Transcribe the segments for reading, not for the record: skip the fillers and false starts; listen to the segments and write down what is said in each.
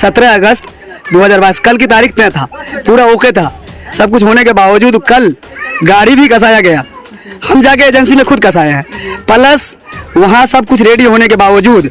17 अगस्त 2022 कल की तारीख तय था, पूरा ओके था। सब कुछ होने के बावजूद कल गाड़ी भी कसाया गया, हम जाके एजेंसी में खुद कसाए हैं। प्लस वहाँ सब कुछ रेडी होने के बावजूद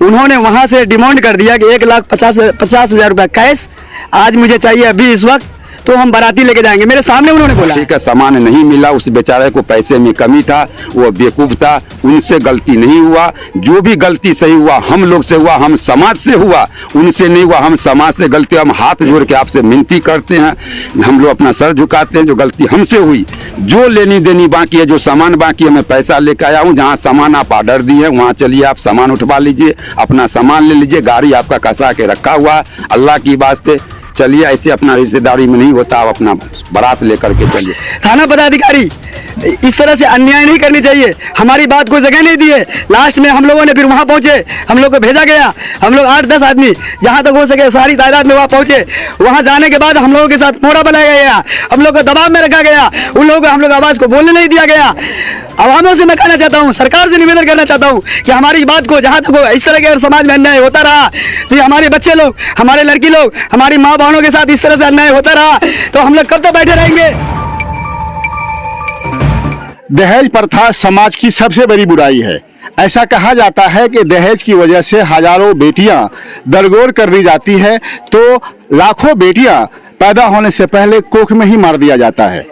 उन्होंने वहाँ से डिमांड कर दिया कि 1,50,000 रुपया कैश आज मुझे चाहिए अभी इस वक्त, तो हम बाराती लेके जाएंगे। मेरे सामने उन्होंने बोला का सामान नहीं मिला, उस बेचारे को पैसे में कमी था, वो बेवकूफ था, उनसे गलती नहीं हुआ। जो भी गलती सही हुआ हम लोग से हुआ, हम समाज से हुआ, उनसे नहीं हुआ। हम समाज से गलती, हम हाथ जोड़ के आपसे विनती करते हैं, हम लोग अपना सर झुकाते हैं। जो गलती हमसे हुई, जो लेनी देनी बाकी है, जो सामान बाकी है, मैं पैसा लेकर आया हूँ। जहाँ सामान आप ऑर्डर दिए हैं वहाँ चलिए, आप सामान उठवा लीजिए, अपना सामान ले लीजिए। गाड़ी आपका कसा के रखा हुआ, अल्लाह की वास्ते चलिए। ऐसे अपना रिश्तेदारी में नहीं होता, आप अपना बारात लेकर के चलिए। थाना पदाधिकारी इस तरह से अन्याय नहीं करनी चाहिए, हमारी बात को जगह नहीं दी है। लास्ट में हम लोगों ने फिर वहाँ पहुँचे, हम लोग को भेजा गया, हम लोग 8-10 आदमी जहाँ तक हो सके सारी तादाद में वहाँ पहुँचे। वहाँ जाने के बाद हम लोगों के साथ मोड़ा बनाया गया, हम लोग को दबाव में रखा गया, उन लोगों को हम लोग आवाज़ को बोलने नहीं दिया गया। आवामों से मैं कहना चाहता हूँ, सरकार से निवेदन करना चाहता हूँ कि हमारी बात को जहाँ तक हो, इस तरह के अगर समाज में अन्याय होता रहा तो हमारे बच्चे लोग, हमारे लड़की लोग, हमारी माँ बहनों के साथ इस तरह से अन्याय होता रहा तो हम लोग कब तक बैठे रहेंगे। दहेज प्रथा समाज की सबसे बड़ी बुराई है। ऐसा कहा जाता है कि दहेज की वजह से हजारों बेटियां दरगोर कर दी जाती है, तो लाखों बेटियां पैदा होने से पहले कोख में ही मार दिया जाता है।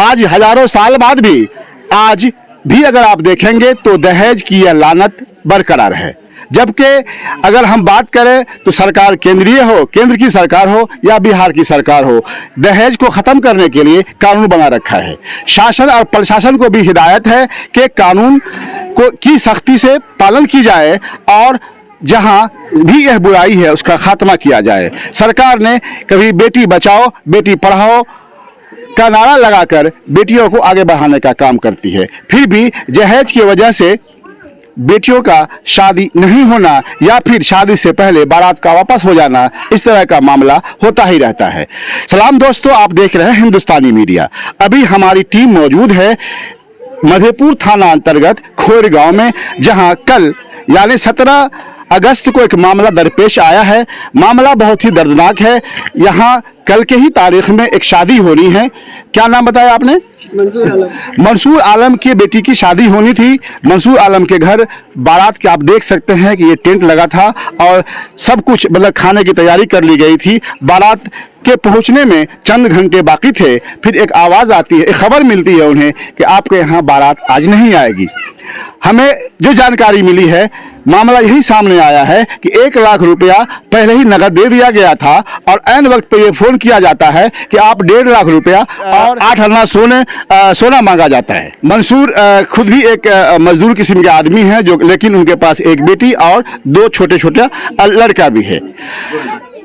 आज हजारों साल बाद भी, आज भी अगर आप देखेंगे तो दहेज की यह लानत बरकरार है। जबकि अगर हम बात करें तो सरकार केंद्रीय हो, केंद्र की सरकार हो या बिहार की सरकार हो, दहेज को ख़त्म करने के लिए कानून बना रखा है। शासन और प्रशासन को भी हिदायत है कि कानून को की सख्ती से पालन की जाए और जहां भी यह बुराई है उसका खात्मा किया जाए। सरकार ने कभी बेटी बचाओ बेटी पढ़ाओ का नारा लगाकर बेटियों को आगे बढ़ाने का काम करती है, फिर भी दहेज की वजह से बेटियों का शादी नहीं होना या फिर शादी से पहले बारात का वापस हो जाना, इस तरह का मामला होता ही रहता है। सलाम दोस्तों, आप देख रहे हैं हिंदुस्तानी मीडिया। अभी हमारी टीम मौजूद है मधेपुर थाना अंतर्गत खोर गांव में, जहां कल यानी 17 अगस्त को एक मामला दरपेश आया है। मामला बहुत ही दर्दनाक है। यहाँ कल के ही तारीख में एक शादी होनी है। क्या नाम बताया आपने? मंसूर आलम की बेटी की शादी होनी थी। मंसूर आलम के घर बारात के आप देख सकते हैं कि ये टेंट लगा था और सब कुछ मतलब खाने की तैयारी कर ली गई थी। बारात के पहुंचने में चंद घंटे बाकी थे, फिर एक आवाज़ आती है, एक खबर मिलती है उन्हें कि आपके यहाँ बारात आज नहीं आएगी। हमें जो जानकारी मिली है, मामला यही सामने आया है कि 1 लाख रुपया पहले ही नगद दे दिया गया था और ऐन वक्त पे ये फोन किया जाता है कि आप 1.5 लाख रुपया और 8 अन्ना सोना मांगा जाता है। मंसूर खुद भी एक मजदूर किस्म के आदमी हैं, जो लेकिन उनके पास एक बेटी और 2 छोटे छोटे लड़का भी है।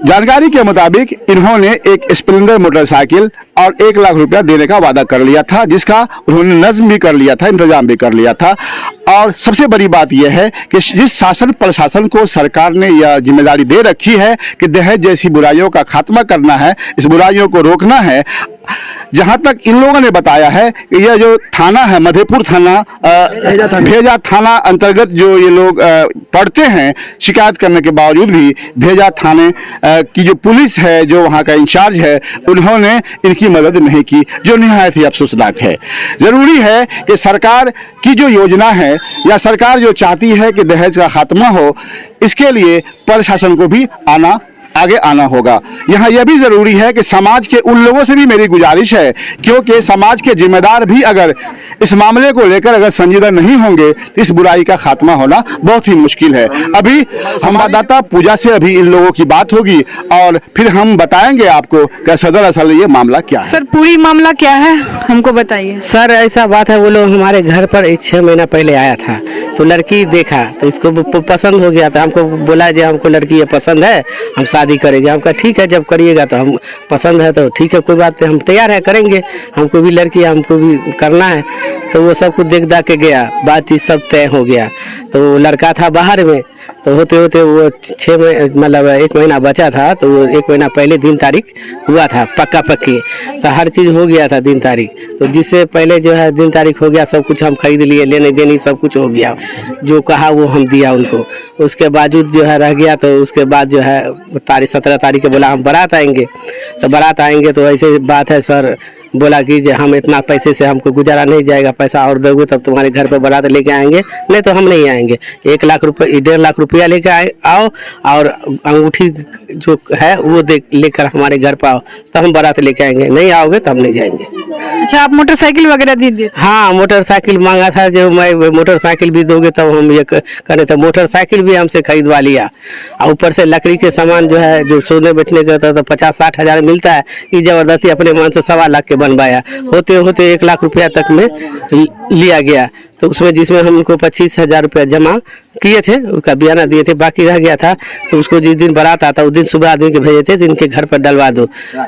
जानकारी के मुताबिक इन्होंने एक स्प्लेंडर मोटरसाइकिल और 1 लाख रुपया देने का वादा कर लिया था, जिसका उन्होंने नज्म भी कर लिया था, इंतजाम भी कर लिया था। और सबसे बड़ी बात यह है कि जिस शासन प्रशासन को सरकार ने यह जिम्मेदारी दे रखी है कि दहेज जैसी बुराइयों का खात्मा करना है, इस बुराइयों को रोकना है, जहां तक इन लोगों ने बताया है कि यह जो थाना है मधेपुर थाना, भेजा थाना अंतर्गत जो ये लोग पढ़ते हैं, शिकायत करने के बावजूद भी भेजा थाने की जो पुलिस है, जो वहां का इंचार्ज है, उन्होंने इनकी मदद नहीं की, जो निहायत ही अफसोसनाक है। जरूरी है कि सरकार की जो योजना है या सरकार जो चाहती है कि दहेज का खात्मा हो, इसके लिए प्रशासन को भी आगे आना होगा। यहाँ यह भी जरूरी है कि समाज के उन लोगों से भी मेरी गुजारिश है, क्योंकि समाज के जिम्मेदार भी अगर इस मामले को लेकर अगर संजीदा नहीं होंगे तो इस बुराई का खात्मा होना बहुत ही मुश्किल है। अभी संवाददाता पूजा से अभी इन लोगों की बात होगी और फिर हम बताएंगे आपको कि सदर असल ये मामला क्या है। सर पूरी मामला क्या है हमको बताइए। सर ऐसा बात है, वो लोग हमारे घर पर 6 महीना पहले आया था, तो लड़की देखा तो इसको पसंद हो गया था। हमको बोला जो हमको लड़की ये पसंद है, हम शादी करेंगे। हम कहा ठीक है, जब करिएगा तो हम पसंद है तो ठीक है, कोई बात नहीं, हम तैयार है, करेंगे। हमको भी लड़की हमको भी करना है। तो वो सब कुछ देख दाख के गया, बातचीत सब तय हो गया। तो लड़का था बाहर में, तो होते होते वो 6 मतलब 1 महीना बचा था, तो वो 1 महीना पहले दिन तारीख हुआ था पक्का पक्की, तो हर चीज़ हो गया था दिन तारीख। तो जिससे पहले जो है दिन तारीख हो गया, सब कुछ हम खरीद लिए, लेने देने सब कुछ हो गया, जो कहा वो हम दिया उनको। उसके बावजूद जो है रह गया, तो उसके बाद जो है 17 तारीख के बोला हम बारात आएंगे। तो बारात आएंगे तो ऐसे बात है सर, बोला कि जो हम इतना पैसे से हमको गुजारा नहीं जाएगा, पैसा और दोगे तब तुम्हारे घर पर बारात लेके आएंगे, नहीं तो हम नहीं आएंगे। 1 लाख रुपये 1.5 लाख रुपया लेके आओ और अंगूठी जो है वो लेकर हमारे घर पर आओ, तब हम बारात लेके आएंगे, नहीं आओगे तो हम नहीं जाएंगे। अच्छा, आप मोटरसाइकिल वगैरह दे दिए? हाँ, मोटरसाइकिल मांगा था, जो मैं मोटरसाइकिल भी दोगे तब हम ये करे, तो मोटरसाइकिल भी हमसे खरीदवा लिया। और ऊपर से लकड़ी के सामान जो है, जो सोने बेचने का था, तो 50-60 हज़ार मिलता है, ये जबरदस्ती अपने मन से 1.25 लाख के बनवाया। होते होते 1 लाख रुपया तक में लिया गया। तो उसमें जिसमें हम उनको 25,000 रुपया जमा किए थे, उसका बयाना दिए थे, बाकी रह गया था। तो उसको जिस दिन बारात आता उस दिन सुबह आदमी के भेजे थे, जिनके घर पर डलवा दो।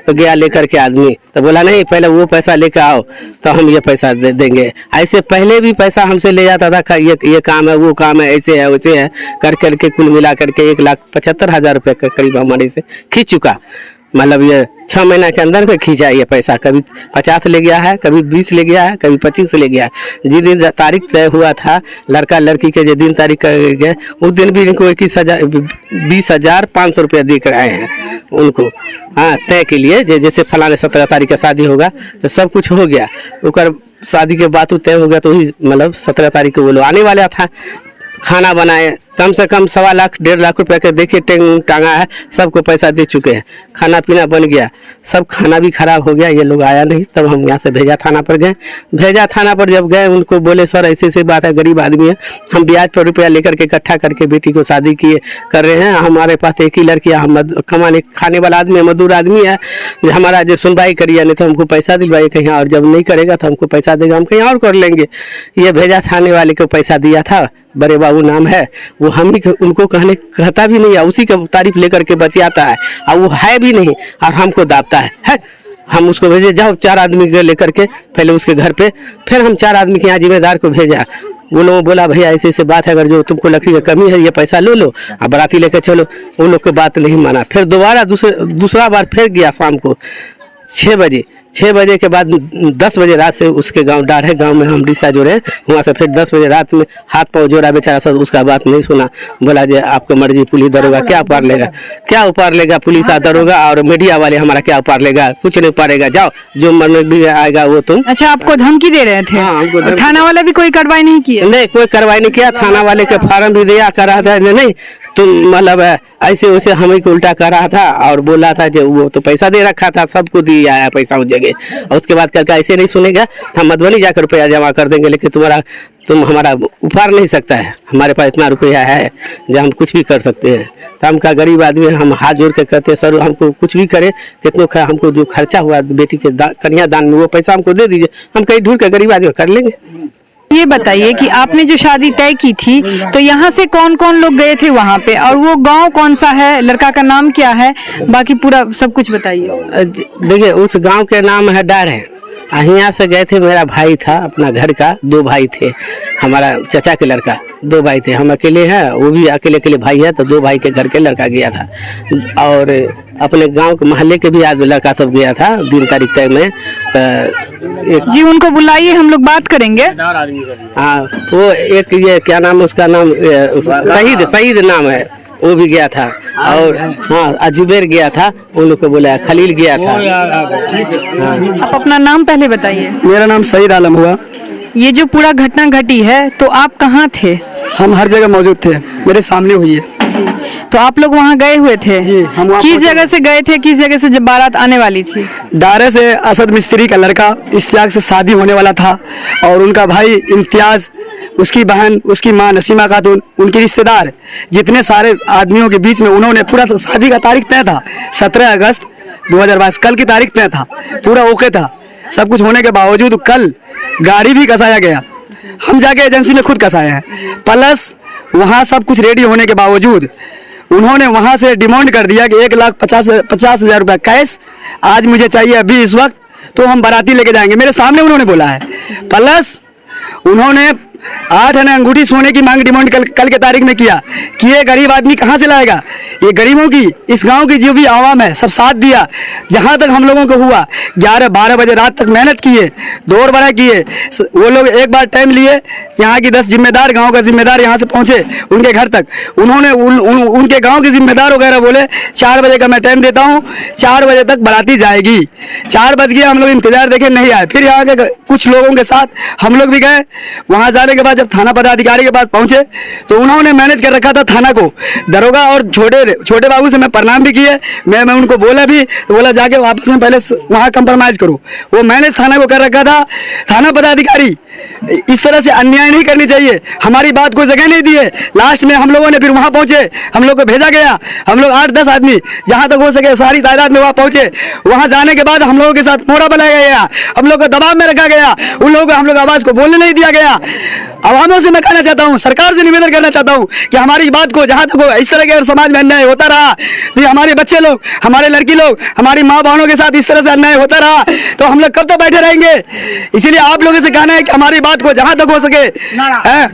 तो गया लेकर के आदमी, तो बोला नहीं पहले वो पैसा लेकर आओ तो हम ये पैसा दे देंगे। ऐसे पहले भी पैसा हमसे ले जाता था, ये काम है, वो काम है, ऐसे है वैसे है कर करके कुल मिला करके 1,75,000 रुपये के करीब हमारे से खींच चुका। मतलब ये 6 महीना के अंदर में खींचा ये पैसा, कभी 50 ले गया है, कभी 20 ले गया है, कभी 25 ले गया है। जिस दिन तारीख तय हुआ था लड़का लड़की के, जो दिन तारीख कर गए उस दिन भी इनको 20,500 रुपया देकर आए हैं उनको, हाँ तय के लिए। जैसे फलाने 17 तारीख का शादी होगा तो सब कुछ हो गया, उकर शादी के बाद तय हो गया, तो ही मतलब 17 तारीख को वो लोग आने वाला था। खाना बनाए, कम से कम 1.25 लाख 1.5 लाख रुपए के देखिए टांगा है, सबको पैसा दे चुके हैं। खाना पीना बन गया, सब खाना भी खराब हो गया, ये लोग आया नहीं। तब हम यहाँ से भेजा थाना पर गए। भेजा थाना पर जब गए, उनको बोले सर ऐसे ऐसे बात है, गरीब आदमी है, हम ब्याज पर रुपया लेकर के इकट्ठा करके बेटी को शादी किए कर रहे हैं। हमारे पास एक ही लड़की है, हम कमाने खाने वाला आदमी है, मजदूर आदमी है, हमारा जो सुनवाई करिए, नहीं तो हमको पैसा दिलवाइए कहीं और, जब नहीं करेगा तो हमको पैसा देगा, हम कहीं और कर लेंगे। ये भेजा थाने वाले को पैसा दिया था, बड़े बाबू नाम है, वो हम ही उनको कहता भी नहीं है, उसी का तारीफ लेकर के बतियाता है, और वो है भी नहीं और हमको दाबता है। हम उसको भेजे, जाओ 4 आदमी को लेकर के पहले उसके घर पे, फिर हम 4 आदमी के यहाँ जिम्मेदार को भेजा। वो लोग बोला भैया ऐसे ऐसे बात है, अगर जो तुमको लकड़ी की कमी है ये पैसा लो लो और बाराती लेकर चलो। वो लोग की बात नहीं माना। फिर दोबारा दूसरा बार फिर गया शाम को 6 बजे के बाद 10 बजे रात से उसके गांव डाढ़े गांव में हम रिश्ता जोड़े, वहाँ से फिर 10 बजे रात में हाथ पाँव जोड़ा बेचारा सब, उसका बात नहीं सुना। बोला जे आपको मर्जी, पुलिस दरोगा क्या उपार लेगा, क्या उपार लेगा, पुलिस दरोगा और मीडिया वाले हमारा क्या उपार लेगा, कुछ नहीं उपारेगा, जाओ जो मरने भी आएगा वो तुम। अच्छा, आपको धमकी दे रहे थे? हाँ, और थाना वाला भी कोई कार्रवाई नहीं किया? नहीं, कोई कार्रवाई नहीं किया। थाना वाले के फार्म भी दिया, कर रहा था नहीं तुम मतलब ऐसे वैसे हमें को उल्टा कर रहा था, और बोला था जो वो तो पैसा दे रखा था, सबको दिया है पैसा उस जगह। और उसके बाद करके ऐसे नहीं सुनेगा, हम मधुबनी जाकर रुपया जमा कर देंगे, लेकिन तुम हमारा उफार नहीं सकता है, हमारे पास इतना रुपया है जो हम कुछ भी कर सकते हैं। तो हम का गरीब आदमी, हम हाथ जोड़ के कहते हैं सर हमको कुछ भी करे, कितनों हमको जो खर्चा हुआ बेटी के कन्यादान में वो पैसा हमको दे दीजिए, हम कहीं ढूंढ के गरीब आदमी कर लेंगे। ये बताइए कि आपने जो शादी तय की थी, तो यहाँ से कौन कौन लोग गए थे वहाँ पे, और वो गांव कौन सा है, लड़का का नाम क्या है, बाकी पूरा सब कुछ बताइए। देखिए उस गांव के नाम है डाढ़े। यहाँ से गए थे, मेरा भाई था अपना घर का, 2 भाई थे, हमारा चाचा के लड़का 2 भाई थे, हम अकेले हैं, वो भी अकेले भाई है, तो 2 भाई के घर के लड़का गया था। और अपने गांव के मोहल्ले के भी आज लड़का सब गया था दिन तारीख तक में। तो जी उनको बुलाइए, हम लोग बात करेंगे। हाँ, वो एक ये क्या नाम, उसका नाम शहीद नाम है, वो भी गया था। और हाँ, अजुबेर गया था, उन लोग को बोला, खलील गया था। हाँ। आप अपना नाम पहले बताइए। मेरा नाम सईद आलम हुआ। ये जो पूरा घटना घटी है, तो आप कहाँ थे? हम हर जगह मौजूद थे, मेरे सामने हुई है। तो आप लोग वहाँ गए हुए थे? जी, हम वहाँ किस जगह से गए थे, किस जगह से जब बारात आने वाली थी? डारे से असद मिस्त्री का लड़का इश्तियाक से शादी होने वाला था, और उनका भाई इम्तियाज, उसकी बहन, उसकी माँ नसीमा खातून, उनके रिश्तेदार, जितने सारे आदमियों के बीच में उन्होंने पूरा शादी का तारीख तय था 17 अगस्त 2022, कल की तारीख तय था, पूरा ओके था। सब कुछ होने के बावजूद कल गाड़ी भी कसाया गया, हम जाके एजेंसी में खुद कसाया है। प्लस वहाँ सब कुछ रेडी होने के बावजूद उन्होंने वहाँ से डिमांड कर दिया कि 1,50,000 रुपया कैश आज मुझे चाहिए अभी इस वक्त, तो हम बाराती लेके जाएंगे। मेरे सामने उन्होंने बोला है। प्लस उन्होंने 8 आना अंगूठी सोने की मांग डिमांड कल के तारीख में किया कि ये गरीब आदमी कहाँ से लाएगा। ये गरीबों की, इस गांव की जो भी आवाम है सब साथ दिया। जहां तक हम लोगों को हुआ 11-12 बजे रात तक मेहनत किए, दौड़ बड़ा किए। वो लोग एक बार टाइम लिए, यहाँ की 10 जिम्मेदार, गांव का जिम्मेदार यहाँ से पहुंचे उनके घर तक। उन्होंने उनके गांव के जिम्मेदार वगैरह बोले 4 बजे का मैं टाइम देता हूँ, 4 बजे तक बाराती जाएगी। 4 बज गया, हम लोग इंतजार देखे, नहीं आए। फिर यहाँ के कुछ लोगों के साथ हम लोग भी गए। वहां जाने के बाद जब थाना पदाधिकारी के पास पहुंचे तो उन्होंने मैनेज कर रखा था थाना को। दरोगा और छोटे बाबू से मैं प्रणाम भी किए, मैं उनको बोला भी, तो बोला जाके वापस में पहले वहां कंप्रोमाइज करो। वो मैनेज थाना को कर रखा था। थाना पदाधिकारी इस तरह से अन्याय नहीं करनी चाहिए, हमारी बात को जगह नहीं दी है। लास्ट में हम लोगों ने फिर वहां पहुंचे, हम लोग को भेजा गया। हम लोग 8-10 आदमी जहां तक हो सके सारी तादाद में वहां पहुंचे। वहां जाने के बाद हम लोगों के साथ मोड़ा बनाया गया, हम लोग को दबाव में रखा गया, उन लोगों को हम लोग आवाज को बोलने नहीं दिया गया। आवामों से मैं कहना चाहता हूँ, सरकार से निवेदन करना चाहता हूँ कि हमारी बात को जहां तक हो, इस तरह के अगर समाज में अन्याय होता रहा, फिर हमारे बच्चे लोग, हमारे लड़की लोग, हमारी माँ बहनों के साथ इस तरह से अन्याय होता रहा तो हम लोग कब तक बैठे रहेंगे। इसीलिए आप लोगों से कहना है कि हमारी बात को जहां तक हो सके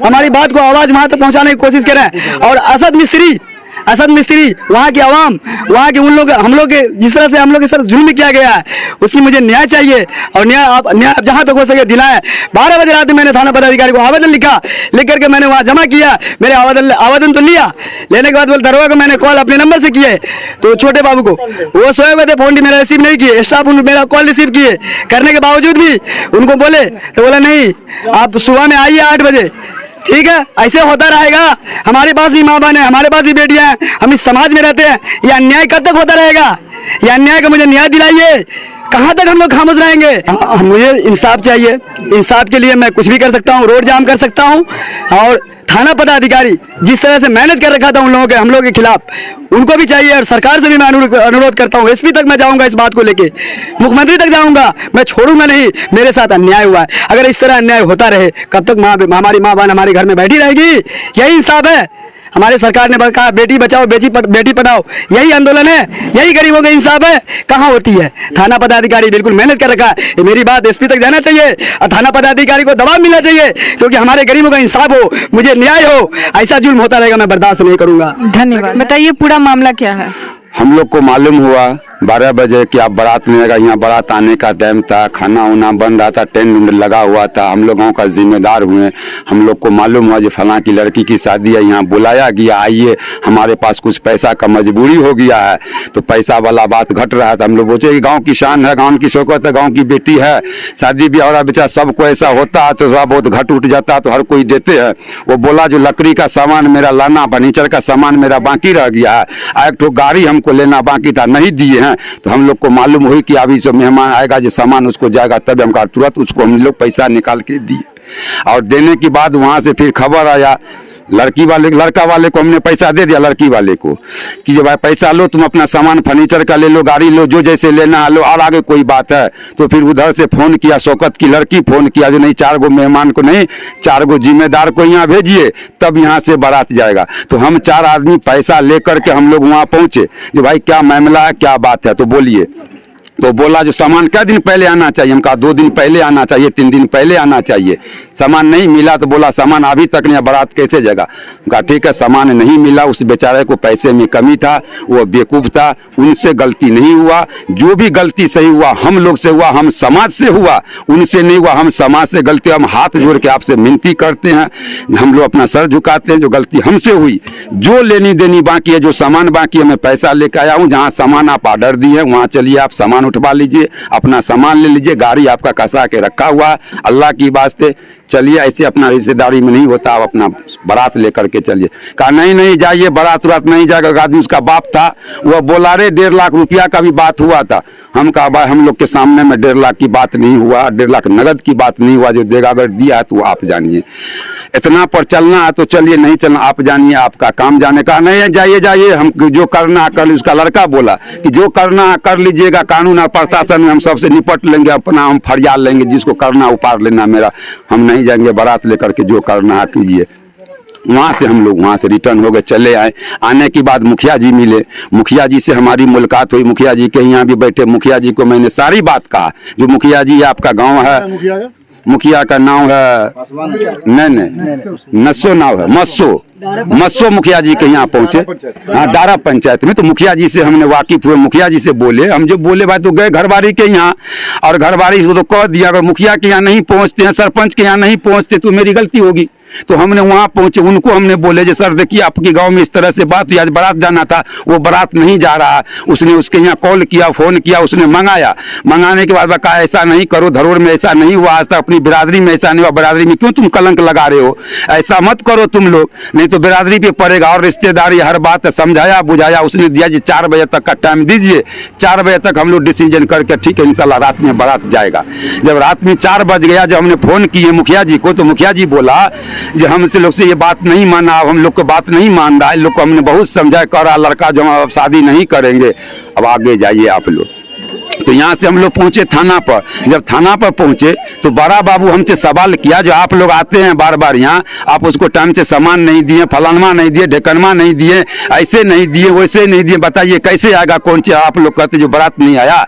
हमारी बात को आवाज वहां तक पहुंचाने की कोशिश करें। और असद मिस्त्री, वहाँ की आवाम, वहाँ के उन लोग, हम लोग के जिस तरह से हम लोग के साथ जुल्म किया गया है, उसकी मुझे न्याय चाहिए और न्याय जहाँ तक हो सके दिलाएं। 12 बजे रात में मैंने थाना पदाधिकारी को आवेदन लिख करके मैंने वहाँ जमा किया। मेरे आवेदन तो लिया, लेने के बाद बोले दरोगा को मैंने कॉल अपने नंबर से किए, तो छोटे बाबू को वो सोए हुए थे, फोन मेरा रिसीव नहीं किए। स्टाफ मेरा कॉल रिसीव किए, करने के बावजूद भी उनको बोले तो बोला नहीं, आप सुबह में आइए 8 बजे। ठीक है, ऐसे होता रहेगा। हमारे पास भी माँ बहन है, हमारे पास भी बेटियां हैं, हम इस समाज में रहते हैं। ये अन्याय कब तक होता रहेगा? ये अन्याय का मुझे न्याय दिलाइए। कहाँ तक हम लोग खामोश रहेंगे? मुझे इंसाफ चाहिए। इंसाफ के लिए मैं कुछ भी कर सकता हूँ, रोड जाम कर सकता हूँ। और थाना पदाधिकारी जिस तरह से मैनेज कर रखा था उन लोगों के, हम लोगों के खिलाफ, उनको भी चाहिए। और सरकार से भी मैं अनुरोध करता हूँ, एसपी तक मैं जाऊंगा इस बात को लेके, मुख्यमंत्री तक जाऊंगा, मैं छोड़ूंगा नहीं। मेरे साथ अन्याय हुआ है, अगर इस तरह अन्याय होता रहे कब तक हमारी माँ बहन हमारे घर में बैठी रहेगी? यही इंसाफ है। हमारे सरकार ने कहा बेटी बचाओ बेटी पढ़ाओ, यही आंदोलन है, यही गरीबों का इंसाफ है। कहाँ होती है? थाना पदाधिकारी बिल्कुल मेहनत कर रखा है। मेरी बात एसपी तक जाना चाहिए और थाना पदाधिकारी को दबाव मिलना चाहिए, क्योंकि हमारे गरीबों का इंसाफ हो, मुझे न्याय हो। ऐसा जुल्म होता रहेगा, मैं बर्दाश्त नहीं करूंगा। धन्यवाद। बताइए पूरा मामला क्या है? हम लोग को मालूम हुआ 12 बजे कि आप बारात मिलेगा। यहाँ बारात आने का टाइम था, खाना वाना बन रहा था, टेंट लगा हुआ था। हम लोगों का जिम्मेदार हुए, हम लोग को मालूम हुआ जो फलां की लड़की की शादी है, यहाँ बुलाया गया, आइए, हमारे पास कुछ पैसा का मजबूरी हो गया है, तो पैसा वाला बात घट रहा था। हम लोग बोले कि गाँव की शान है, गाँव की शौकत है, गाँव की बेटी है, शादी ब्याह हो रहा, बेचारा सबको ऐसा होता है तो थोड़ा बहुत घट उठ जाता है तो हर कोई देते हैं। वो बोला जो लकड़ी का सामान मेरा लाना, फर्नीचर का सामान मेरा बाकी रह गया है, एक तो गाड़ी हमको लेना बाकी था, नहीं दिए हैं। तो हम लोग को मालूम हुई कि अभी जो मेहमान आएगा जो सामान उसको जाएगा, तब हम तुरंत उसको हम लोग पैसा निकाल के दिए। और देने के बाद वहाँ से फिर खबर आया लड़का वाले को हमने पैसा दे दिया, लड़की वाले को कि जो भाई पैसा लो, तुम अपना सामान फर्नीचर का ले लो, गाड़ी लो, जो जैसे लेना लो, और आगे कोई बात है। तो फिर उधर से फोन किया, शौकत की लड़की फोन किया जो नहीं, 4 गो मेहमान को नहीं, 4 गो जिम्मेदार को यहाँ भेजिए, तब यहाँ से बारात जाएगा। तो हम 4 आदमी पैसा लेकर के हम लोग वहाँ पहुँचे, जो भाई क्या मामला है, क्या बात है, तो बोलिए। तो बोला जो सामान क्या दिन पहले आना चाहिए? हम कहा 2 दिन पहले आना चाहिए, 3 दिन पहले आना चाहिए। सामान नहीं मिला तो बोला सामान अभी तक नहीं, बारात कैसे जाएगा? कहा ठीक है, सामान नहीं मिला, उस बेचारे को पैसे में कमी था, वो बेवकूफ़ था, उनसे गलती नहीं हुआ। जो भी गलती सही हुआ हम लोग से हुआ, हम समाज से हुआ, उनसे नहीं हुआ। हम समाज से गलती, हम हाथ जोड़ के आपसे विनती करते हैं, हम लोग अपना सर झुकाते हैं। जो गलती हमसे हुई, जो लेनी देनी बाकी है, जो सामान बाकी है, मैं पैसा लेकर आया हूँ। जहाँ सामान आप ऑर्डर दिए हैं वहाँ चलिए, आप सामान उठवा लीजिए, अपना सामान ले लीजिए, गाड़ी आपका कसा के रखा हुआ है, अल्लाह की वास्ते चलिए। ऐसे अपना रिश्तेदारी में नहीं होता, आप अपना बारात लेकर के चलिए। कहा नहीं जाइए, बारात नहीं जाएगा। आदमी उसका बाप था, वह बोला रे 1.5 लाख रुपया का भी बात हुआ था। हम कहा भाई हम लोग के सामने में 1.5 लाख की बात नहीं हुआ, 1.5 लाख नगद की बात नहीं हुआ। जो देगा, अगर दिया है तो आप जानिए, इतना पर चलना है तो चलिए, नहीं चलना आप जानिए, आपका काम जाने का। नहीं है, जाइए, हम जो करना है कर लीजिए। उसका लड़का बोला कि जो करना है कर लीजिएगा, कानून और प्रशासन में हम सबसे निपट लेंगे, अपना हम फरियाद लेंगे, जिसको करना उपार लेना मेरा, हम नहीं जाएंगे बारात लेकर के, जो करना है कीजिए। वहाँ से हम लोग वहाँ से रिटर्न हो गए, चले आए। आने के बाद मुखिया जी मिले, मुखिया जी से हमारी मुलाकात हुई। मुखिया जी के यहाँ भी बैठे, मुखिया जी को मैंने सारी बात कहा। जो मुखिया जी आपका गांव है, मुखिया का नाम है नहीं नस्सो नाम है मस्सो मुखिया जी के यहाँ पहुंचे। हाँ, डारा पंचायत में। तो मुखिया जी से हमने वाकिफ हुए, मुखिया जी से बोले, हम जो बोले भाई तो गए घरवारी के यहाँ, और घरवारी को तो कह दिया अगर मुखिया के यहाँ नहीं पहुंचते हैं, सरपंच के यहाँ नहीं पहुंचते तो मेरी गलती होगी। तो हमने वहाँ पहुंचे, उनको हमने बोले जे सर देखिए आपके गांव में इस तरह से बात हुई, आज बारात जाना था, वो बारात नहीं जा रहा। उसने उसके यहाँ कॉल किया, फोन किया, उसने मंगाने के बाद कहा ऐसा नहीं करो, धरोहर में ऐसा नहीं हुआ, आज तक अपनी बिरादरी में ऐसा नहीं हुआ, बिरादरी में क्यों तुम कलंक लगा रहे हो, ऐसा मत करो तुम लोग, नहीं तो बिरादरी पे पड़ेगा। और रिश्तेदारी हर बात समझाया बुझाया, उसने दिया जी 4 बजे तक का टाइम दीजिए, 4 बजे तक हम लोग डिसीजन करके ठीक है इंशाल्लाह रात में बारात जाएगा। जब रात में 4 बज गया, जब हमने फोन किए मुखिया जी को, तो मुखिया जी बोला जो हमसे लोग से ये बात नहीं माना, हम लोग को बात नहीं मान रहा है, लोग को हमने बहुत समझाया, कह रहा लड़का जो अब शादी नहीं करेंगे, अब आगे जाइए आप लोग। तो यहाँ से हम लोग पहुंचे थाना पर। जब थाना पर पहुंचे तो बड़ा बाबू हमसे सवाल किया जो आप लोग आते हैं बार बार यहाँ, आप उसको टाइम से सामान नहीं दिए, फलानमा नहीं दिए, ढेकनमा नहीं दिए, ऐसे नहीं दिए, वैसे नहीं दिए, बताइए कैसे आएगा कौन सी। आप लोग कहते जो बारात नहीं आया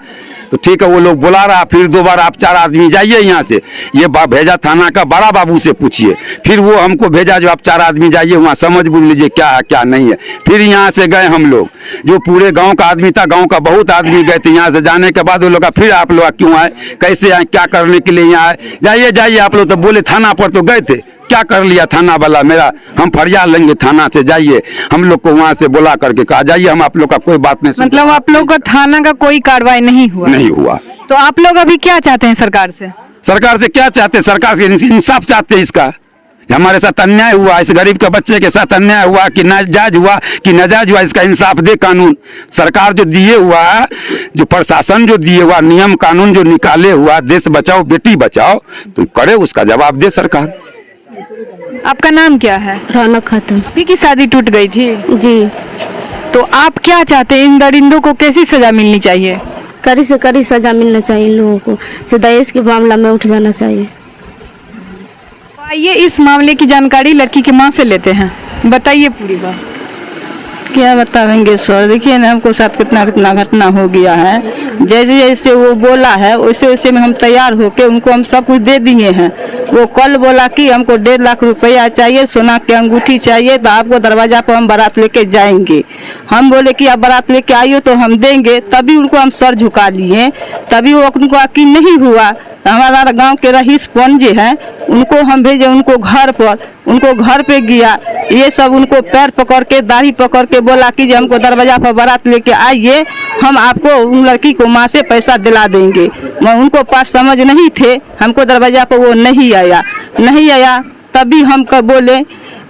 तो ठीक है, वो लोग बुला रहा, फिर 2 बार आप 4 आदमी जाइए यहाँ से, ये भेजा थाना का बड़ा बाबू से पूछिए, फिर वो हमको भेजा जो आप 4 आदमी जाइए वहाँ समझ बुझ लीजिए क्या है क्या नहीं है। फिर यहाँ से गए हम लोग, जो पूरे गांव का आदमी था, गांव का बहुत आदमी गए थे। यहाँ से जाने के बाद वो लोग फिर आप लोग क्यों आए, कैसे आए, क्या करने के लिए यहाँ आए, जाइए जाइए आप लोग। तो बोले थाना पर तो गए थे, क्या कर लिया थाना वाला मेरा, हम फरियाद लेंगे थाना से, जाइए। हम लोग को वहाँ से बुला करके कहा जाइए, हम आप लोग का कोई बात नहीं। मतलब आप लोग का थाना का कोई कार्रवाई नहीं हुआ? तो आप लोग अभी क्या चाहते हैं सरकार से? सरकार से क्या चाहते हैं? सरकार से इंसाफ चाहते हैं इसका। हमारे साथ अन्याय हुआ, इस गरीब के बच्चे के साथ अन्याय हुआ कि नाजायज हुआ कि नाजायज हुआ, इसका इंसाफ दे कानून। सरकार जो दिए हुआ, जो प्रशासन जो दिए हुआ, नियम कानून जो निकाले हुआ, देश बचाओ बेटी बचाओ, तो करे उसका जवाब दे सरकार। आपका नाम क्या है? रौनक खातून। अभी की शादी टूट गई थी जी। तो आप क्या चाहते हैं, इन दरिंदों को कैसी सजा मिलनी चाहिए? कड़ी से कड़ी सजा मिलना चाहिए इन लोगों को, से दहेज के मामला में उठ जाना चाहिए। आइए इस मामले की जानकारी लड़की की माँ से लेते हैं, बताइए पूरी बात। क्या बताएंगे सर, देखिए ना हमको साथ कितना कितना घटना हो गया है। जैसे जैसे वो बोला है वैसे वैसे में हम तैयार होके उनको हम सब कुछ दे दिए हैं। वो कल बोला कि हमको 1.5 लाख रुपया चाहिए, सोना की अंगूठी चाहिए, तो आपको दरवाजा पर हम बारात लेके जाएंगे। हम बोले कि आप बारात लेके आइए तो हम देंगे, तभी उनको हम सर झुका लिए, तभी वो उनको यकीन नहीं हुआ। हमारा गांव के रईस पंजे हैं, उनको हम भेजे उनको घर पर, उनको घर पे गया, ये सब उनको पैर पकड़ के दाढ़ी पकड़ के बोला कि जो हमको दरवाजा पर बारात लेके आइए, हम आपको उन लड़की को माँ से पैसा दिला देंगे। उनको पास समझ नहीं थे, हमको दरवाजा पर वो नहीं आया, तभी हम बोले,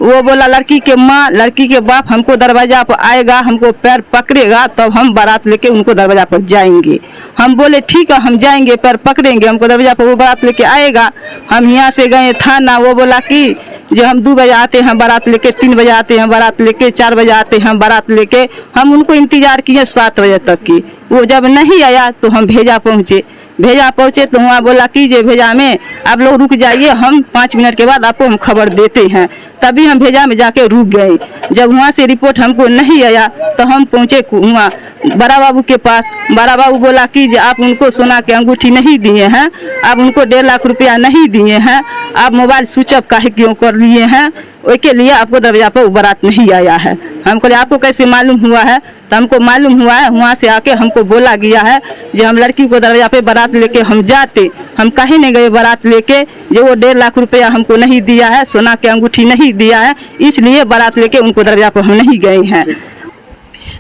वो बोला लड़की के माँ लड़की के बाप हमको दरवाजा पर आएगा, हमको पैर पकड़ेगा तब हम बारात लेके उनको दरवाजा पर जाएंगे। हम बोले ठीक है हम जाएंगे, पैर पकड़ेंगे, हमको दरवाजा पर वो बारात लेके आएगा। हम यहाँ से गए थाना, वो बोला कि जो हम 2 बजे आते हैं बारात लेके, 3 बजे आते हैं बारात लेके, 4 बजे आते हैं बारात लेके। हम उनको इंतजार किए 7 बजे तक की, वो जब नहीं आया तो हम भेजा पहुँचे तो वहाँ बोला कि जे भेजा में आप लोग रुक जाइए, हम 5 मिनट के बाद आपको हम खबर देते हैं। तभी हम भेजा में जाके रुक गए। जब वहाँ से रिपोर्ट हमको नहीं आया तो हम पहुँचे वहाँ बड़ा बाबू के पास। बड़ा बाबू बोला कि जे आप उनको सोना के अंगूठी नहीं दिए हैं, आप उनको 1.5 लाख रुपया नहीं दिए हैं, आप मोबाइल स्विच ऑफ काहे क्यों कर लिए हैं, उसके लिए आपको दरवाजा पर बारात नहीं आया है। हम कहले आपको कैसे मालूम हुआ है? तो हमको मालूम हुआ है, वहाँ से आके हमको बोला गया है जो हम लड़की को दरवाजा पे बारात लेके हम जाते, हम कहीं नहीं गए बारात लेके, जो वो 1.5 लाख रुपया हमको नहीं दिया है, सोना की अंगूठी नहीं दिया है, इसलिए बारात लेके उनको दरवाजा पर हम नहीं गए हैं।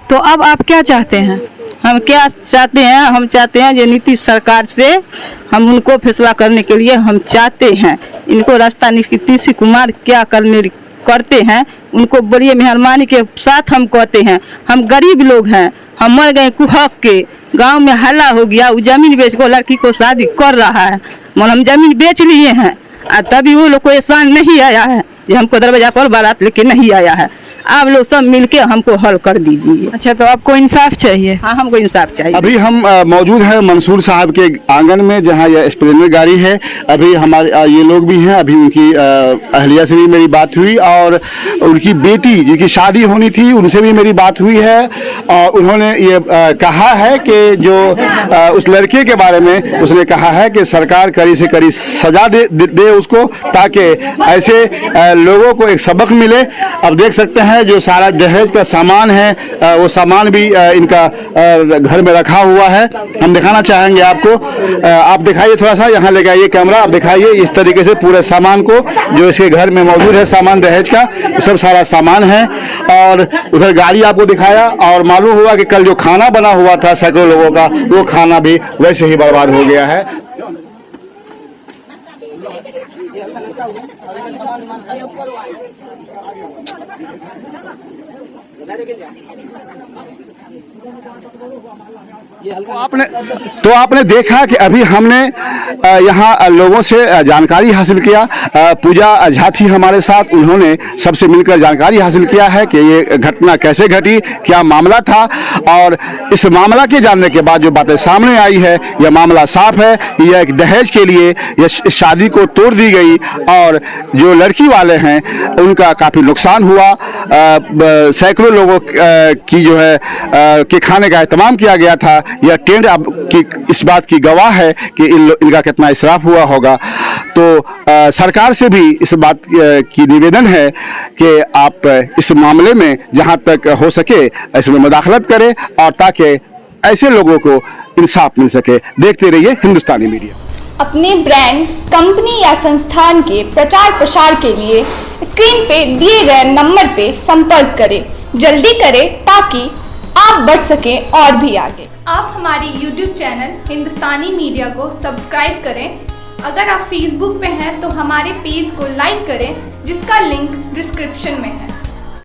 तो अब आप क्या चाहते हैं? हम क्या चाहते हैं, हम चाहते हैं जो नीतीश सरकार से हम उनको फैसला करने के लिए हम चाहते हैं, इनको रास्ता नीतीश कुमार क्या करते हैं उनको बड़ी मेहरबानी के साथ हम कहते हैं। हम गरीब लोग हैं, हम मर गए कुहक के, गांव में हल्ला हो गया, वो जमीन बेच को लड़की को शादी कर रहा है, हम जमीन बेच लिए हैं, तभी वो लोग को एहसान नहीं आया है जो हमको दरवाजा पर बारात लेके नहीं आया है। आप लोग सब मिलके हमको हल कर दीजिए। अच्छा, तो आपको इंसाफ चाहिए। हाँ, हमको इंसाफ चाहिए। अभी हम मौजूद हैं मंसूर साहब के आंगन में, जहां यह स्प्लेंडर गाड़ी है। अभी हमारे ये लोग भी हैं। अभी उनकी अहलिया से भी मेरी बात हुई और उनकी बेटी जिनकी शादी होनी थी उनसे भी मेरी बात हुई है। और उन्होंने ये कहा है कि जो उस लड़के के बारे में उसने कहा है कि सरकार कड़ी से कड़ी सजा दे उसको, ताकि ऐसे लोगों को एक सबक मिले। अब देख सकते हैं जो सारा दहेज का सामान है वो सामान भी इनका घर में रखा हुआ है। हम दिखाना चाहेंगे आपको। आप दिखाइए, थोड़ा सा यहाँ लेके आइए कैमरा। आप दिखाइए इस तरीके से पूरे सामान को जो इसके घर में मौजूद है, सामान दहेज का, ये सब सारा सामान है। और उधर गाड़ी आपको दिखाया और मालूम हुआ कि कल जो खाना बना हुआ था सैकड़ों लोगों का, वो खाना भी वैसे ही बर्बाद हो गया है। तो आपने देखा कि अभी हमने यहाँ लोगों से जानकारी हासिल किया। पूजा झा थी हमारे साथ, उन्होंने सबसे मिलकर जानकारी हासिल किया है कि ये घटना कैसे घटी, क्या मामला था। और इस मामला के जानने के बाद जो बातें सामने आई है, यह मामला साफ है कि यह एक दहेज के लिए यह शादी को तोड़ दी गई और जो लड़की वाले हैं उनका काफ़ी नुकसान हुआ। सैकड़ों लोगों की जो है के खाने का एहतमाम किया गया था। यह टेंट की इस बात की गवाह है कि इनका कितना इसराफ हुआ होगा। तो सरकार से भी इस बात की निवेदन है कि आप इस मामले में जहां तक हो सके इसमें मुदाखलत करें और ताकि ऐसे लोगों को इंसाफ मिल सके। देखते रहिए हिंदुस्तानी मीडिया। अपने ब्रांड, कंपनी या संस्थान के प्रचार प्रसार के लिए स्क्रीन पे दिए गए नंबर पे संपर्क करें। जल्दी करें ताकि आप बढ़ सकें और भी आगे। आप हमारे YouTube चैनल हिंदुस्तानी मीडिया को सब्सक्राइब करें। अगर आप Facebook पे हैं तो हमारे पेज को लाइक करें, जिसका लिंक डिस्क्रिप्शन में है।